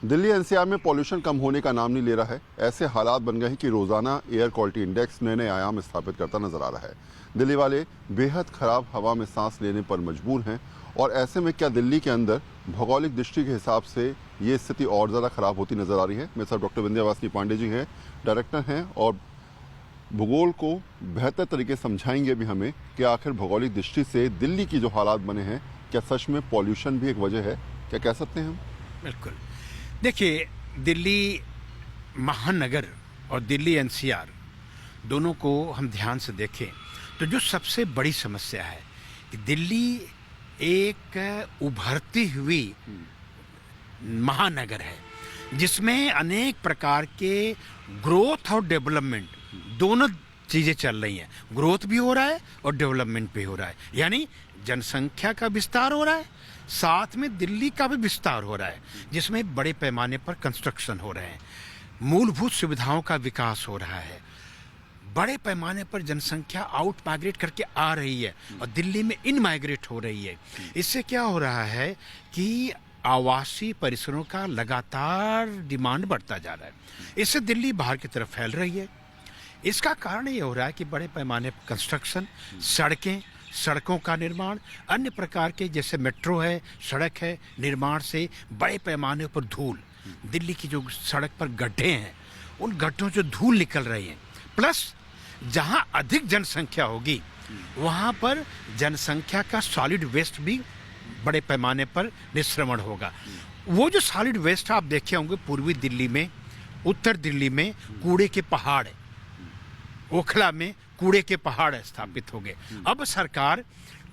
Delhi NCR में pollution कम होने का नाम नहीं ले रहा है। ऐसे हालात बन गए हैं कि रोजाना एयर क्वालिटी इंडेक्स नए नए आयाम स्थापित करता नजर आ रहा है। दिल्ली वाले बेहद खराब हवा में सांस लेने पर मजबूर हैं और ऐसे में क्या दिल्ली के अंदर भौगोलिक दृष्टि के हिसाब से ये स्थिति और ज़्यादा खराब होती नजर आ रही है। मेरे साथ डॉक्टर विंध्यवासिनी पांडे जी हैं, डायरेक्टर हैं और भूगोल को बेहतर तरीके से समझाएंगे भी हमें कि आखिर भौगोलिक दृष्टि से दिल्ली की जो हालात बने हैं क्या सच में पॉल्यूशन भी एक वजह है, क्या कह सकते हैं हम? बिल्कुल। देखिए, दिल्ली महानगर और दिल्ली एनसीआर दोनों को हम ध्यान से देखें तो जो सबसे बड़ी समस्या है कि दिल्ली एक उभरती हुई महानगर है जिसमें अनेक प्रकार के ग्रोथ और डेवलपमेंट दोनों चीज़ें चल रही हैं। ग्रोथ भी हो रहा है और डेवलपमेंट भी हो रहा है, यानी जनसंख्या का विस्तार हो रहा है, साथ में दिल्ली का भी विस्तार हो रहा है जिसमें बड़े पैमाने पर कंस्ट्रक्शन हो रहे हैं, मूलभूत सुविधाओं का विकास हो रहा है, बड़े पैमाने पर जनसंख्या आउट माइग्रेट करके आ रही है और दिल्ली में इन माइग्रेट हो रही है। इससे क्या हो रहा है कि आवासीय परिसरों का लगातार डिमांड बढ़ता जा रहा है। इससे दिल्ली बाहर की तरफ फैल रही है। इसका कारण ये हो रहा है कि बड़े पैमाने पर कंस्ट्रक्शन, सड़कों का निर्माण, अन्य प्रकार के जैसे मेट्रो है, सड़क है, निर्माण से बड़े पैमाने पर धूल, दिल्ली की जो सड़क पर गड्ढे हैं उन गड्ढों से धूल निकल रही है। प्लस जहाँ अधिक जनसंख्या होगी वहाँ पर जनसंख्या का सॉलिड वेस्ट भी बड़े पैमाने पर निस्सरण होगा। वो जो सॉलिड वेस्ट आप देखे होंगे पूर्वी दिल्ली में, उत्तर दिल्ली में कूड़े के पहाड़, ओखला में कूड़े के पहाड़ स्थापित हो गए। अब सरकार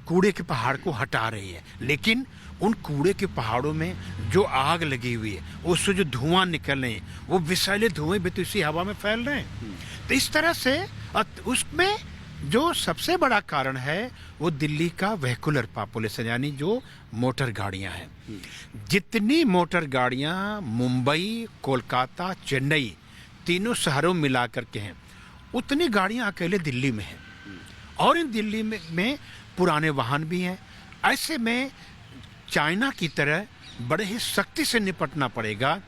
कूड़े के पहाड़ को हटा रही है, लेकिन उन कूड़े के पहाड़ों में जो आग लगी हुई है, उससे जो धुआं निकल रहे हैं, वो विषैले धुएं भी तो इसी हवा में फैल रहे हैं। तो इस तरह से उसमें जो सबसे बड़ा कारण है वो दिल्ली का वेहिकुलर पॉपुलेशन, यानी जो मोटर गाड़ियां हैं। जितनी मोटर गाड़ियां मुंबई, कोलकाता, चेन्नई तीनों शहरों में मिला करके हैं, उतनी गाड़ियां अकेले दिल्ली में हैं और इन दिल्ली में पुराने वाहन भी हैं। ऐसे में चाइना की तरह बड़े ही सख्ती से निपटना पड़ेगा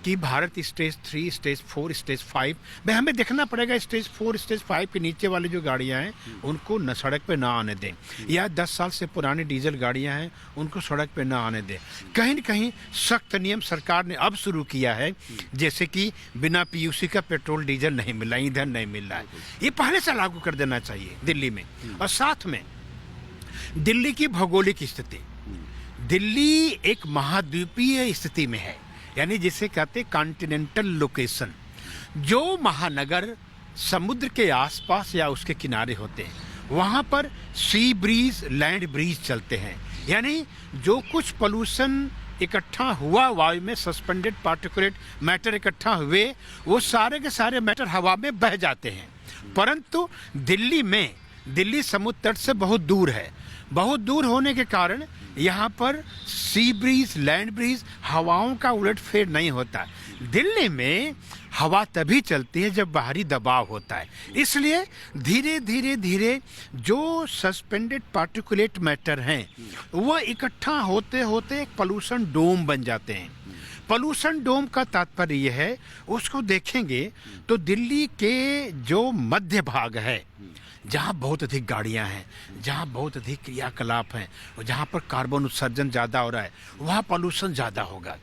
कि भारत स्टेज 3, स्टेज 4, स्टेज 5 में हमें देखना पड़ेगा। स्टेज 4, स्टेज 5 के नीचे वाली जो गाड़ियां हैं उनको न सड़क पे ना आने दें, या 10 साल से पुरानी डीजल गाड़ियां हैं उनको सड़क पे ना आने दें। कहीं न कहीं सख्त नियम सरकार ने अब शुरू किया है, जैसे कि बिना पीयूसी का पेट्रोल डीजल नहीं मिल रहा, ईंधन नहीं मिल रहा है, ये पहले से लागू कर देना चाहिए दिल्ली में। और साथ में दिल्ली की भौगोलिक स्थिति, दिल्ली एक महाद्वीपीय स्थिति में है, यानी जिसे कहते हैं कॉन्टिनेंटल लोकेशन। जो महानगर समुद्र के आसपास या उसके किनारे होते हैं वहाँ पर सी ब्रीज, लैंड ब्रीज चलते हैं, यानी जो कुछ पोल्यूशन इकट्ठा हुआ वायु में, सस्पेंडेड पार्टिकुलेट मैटर इकट्ठा हुए, वो सारे के सारे मैटर हवा में बह जाते हैं। परंतु दिल्ली समुद्र तट से बहुत दूर है। बहुत दूर होने के कारण यहाँ पर सी ब्रीज, लैंड ब्रीज, हवाओं का उलटफेर नहीं होता। दिल्ली में हवा तभी चलती है जब बाहरी दबाव होता है, इसलिए धीरे जो सस्पेंडेड पार्टिकुलेट मैटर हैं वो इकट्ठा होते होते एक पोल्यूशन डोम बन जाते हैं। पोल्यूशन डोम का तात्पर्य यह है, उसको देखेंगे तो दिल्ली के जो मध्य भाग है जहाँ बहुत अधिक गाड़ियाँ हैं, जहाँ बहुत अधिक क्रियाकलाप हैं और जहाँ पर कार्बन उत्सर्जन ज़्यादा हो रहा है वहाँ पोल्यूशन ज़्यादा होगा।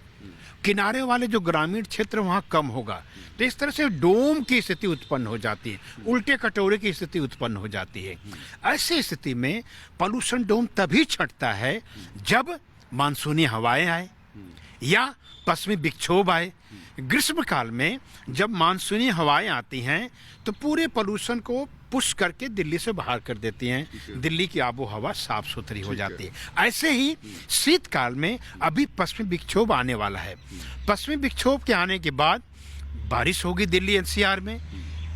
किनारे वाले जो ग्रामीण क्षेत्र वहाँ कम होगा। तो इस तरह से डोम की स्थिति उत्पन्न हो जाती है, उल्टे कटोरे की स्थिति उत्पन्न हो जाती है। ऐसी स्थिति में पोल्यूशन डोम तभी छटता है जब मानसूनी हवाएं आए या पश्चिमी विक्षोभ आए। ग्रीष्म काल में जब मानसूनी हवाएं आती हैं तो पूरे पोल्यूशन को पुश करके दिल्ली से बाहर कर देती हैं, दिल्ली की आबो हवा साफ सुथरी हो जाती है। ऐसे ही शीतकाल में अभी पश्चिमी विक्षोभ आने वाला है। पश्चिमी विक्षोभ के आने के बाद बारिश होगी दिल्ली एनसीआर में,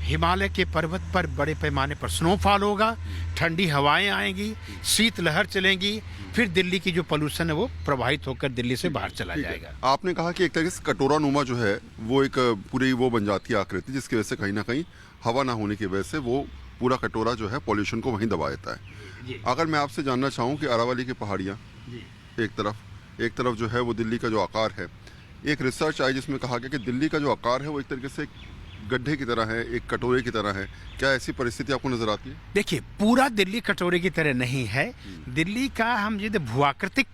हिमालय के पर्वत पर बड़े पैमाने पर स्नोफॉल होगा, ठंडी हवाएं आएंगी, शीतलहर चलेंगी, फिर दिल्ली की जो पोल्यूशन है वो प्रवाहित होकर दिल्ली से बाहर चला जाएगा। आपने कहा कि एक तरीके से कटोरा नुमा जो है वो एक पूरी वो बन जाती है आकृति, जिसकी वजह से कहीं ना कहीं हवा ना होने की वजह से वो पूरा कटोरा जो है पॉल्यूशन को वहीं दबा देता है। अगर मैं आपसे जानना चाहूँ कि अरावली की पहाड़ियाँ एक तरफ जो है वो दिल्ली का जो आकार है, एक रिसर्च आई जिसमें कहा गया कि दिल्ली का जो आकार है वो एक तरीके से गड्ढे की तरह है, एक कटोरे की तरह है। क्या ऐसी परिस्थिति आपको नजर आती है? देखिए, पूरा दिल्ली कटोरे की तरह नहीं है। दिल्ली का हम यदि भूआकृतिक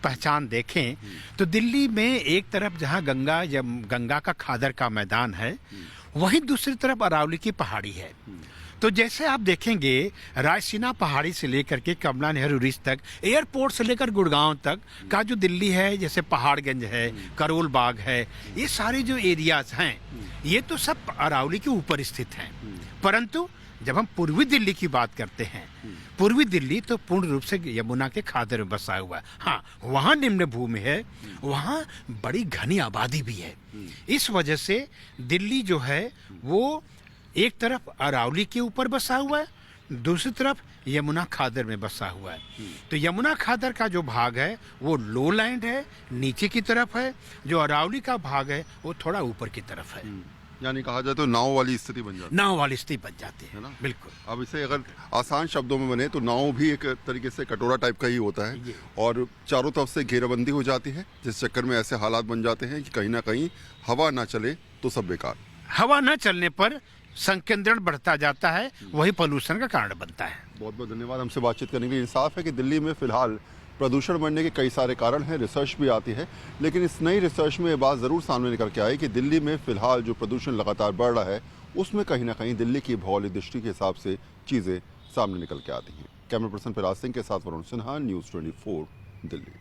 पहचान देखें तो दिल्ली में एक तरफ जहाँ गंगा का खादर का मैदान है, वहीं दूसरी तरफ अरावली की पहाड़ी है। तो जैसे आप देखेंगे, रायसीना पहाड़ी से लेकर के कमला नेहरू रिज तक, एयरपोर्ट से लेकर गुड़गांव तक का जो दिल्ली है, जैसे पहाड़गंज है, करोल बाग है, ये सारे जो एरियाज हैं, ये तो सब अरावली के ऊपर स्थित हैं। परंतु जब हम पूर्वी दिल्ली की बात करते हैं, पूर्वी दिल्ली तो पूर्ण रूप से यमुना के खादर में बसा हुआ है। हाँ, वहाँ निम्न भूमि है, वहाँ बड़ी घनी आबादी भी है। इस वजह से दिल्ली जो है वो एक तरफ अरावली के ऊपर बसा हुआ है, दूसरी तरफ यमुना खादर में बसा हुआ है। तो यमुना खादर का जो भाग है वो लो लैंड है, नीचे की तरफ है। जो अरावली का भाग है वो थोड़ा ऊपर की तरफ है। यानी कहा जाए तो नाव वाली स्थिति बन जाती नाव वाली स्थिति बन जाती है ना? बिल्कुल। अब इसे अगर आसान शब्दों में बने तो नाव भी एक तरीके से कटोरा टाइप का ही होता है और चारों तरफ से घेराबंदी हो जाती है, जिस चक्कर में ऐसे हालात बन जाते हैं कि कहीं ना कहीं हवा ना चले तो सब बेकार। हवा न चलने पर संकेंद्रण बढ़ता जाता है, वही पोल्यूशन का कारण बनता है। बहुत बहुत धन्यवाद हमसे बातचीत करने के लिए। इंसाफ है कि दिल्ली में फिलहाल प्रदूषण बढ़ने के कई सारे कारण हैं, रिसर्च भी आती है, लेकिन इस नई रिसर्च में ये बात ज़रूर सामने निकल के आई कि दिल्ली में फिलहाल जो प्रदूषण लगातार बढ़ रहा है उसमें कहीं ना कहीं दिल्ली की भौगोलिक दृष्टि के हिसाब से चीज़ें सामने निकल के आती हैं। कैमरा पर्सन फिराज सिंह के साथ वरुण सिन्हा, न्यूज़ 24 दिल्ली।